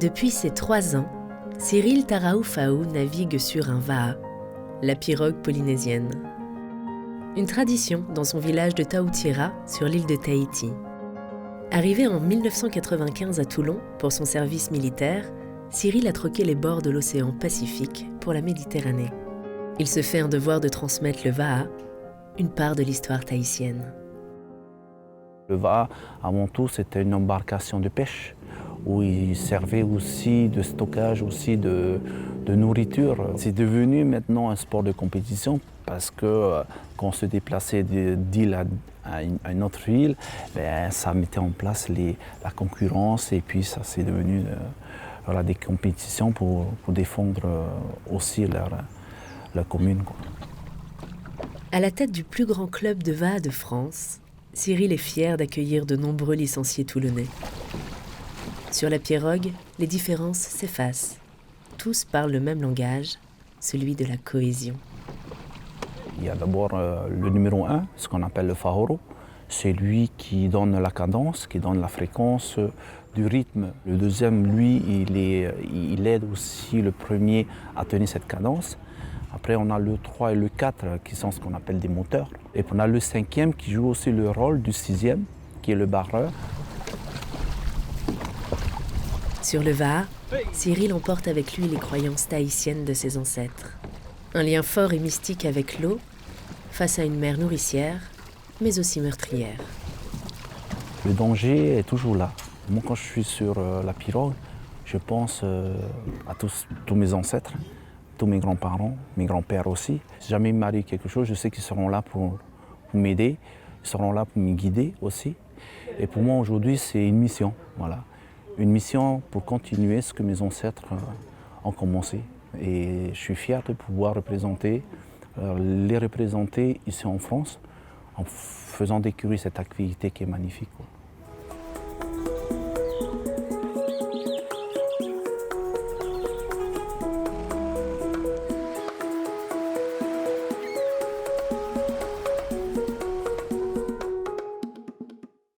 Depuis ses 3 ans, Cyril Taraoufao navigue sur un va'a, la pirogue polynésienne. Une tradition dans son village de Taoutira, sur l'île de Tahiti. Arrivé en 1995 à Toulon pour son service militaire, Cyril a troqué les bords de l'océan Pacifique pour la Méditerranée. Il se fait un devoir de transmettre le va'a, une part de l'histoire tahitienne. Le va'a, avant tout, c'était une embarcation de pêche où il servait aussi de stockage, aussi de nourriture. C'est devenu maintenant un sport de compétition parce que quand on se déplaçait d'île à une autre île, ça mettait en place la concurrence et puis ça c'est devenu des compétitions pour défendre aussi leur commune. À la tête du plus grand club de va'a de France, Cyril est fier d'accueillir de nombreux licenciés toulonnais. Sur la pirogue, les différences s'effacent. Tous parlent le même langage, celui de la cohésion. Il y a d'abord le numéro 1, ce qu'on appelle le fahoro. C'est lui qui donne la cadence, qui donne la fréquence du rythme. Le deuxième, lui, il aide aussi le premier à tenir cette cadence. Après, on a le 3 et le 4 qui sont ce qu'on appelle des moteurs. Et puis on a le 5e qui joue aussi le rôle du 6e, qui est le barreur. Sur le va'a, Cyril emporte avec lui les croyances tahitiennes de ses ancêtres. Un lien fort et mystique avec l'eau, face à une mer nourricière, mais aussi meurtrière. Le danger est toujours là. Moi, quand je suis sur la pirogue, je pense à tous mes ancêtres, tous mes grands-parents, mes grands-pères aussi. Si jamais il m'arrive quelque chose, je sais qu'ils seront là pour m'aider, ils seront là pour me guider aussi. Et pour moi, aujourd'hui, c'est une mission, voilà. Une mission pour continuer ce que mes ancêtres ont commencé. Et je suis fier de pouvoir les représenter ici en France en faisant découvrir cette activité qui est magnifique.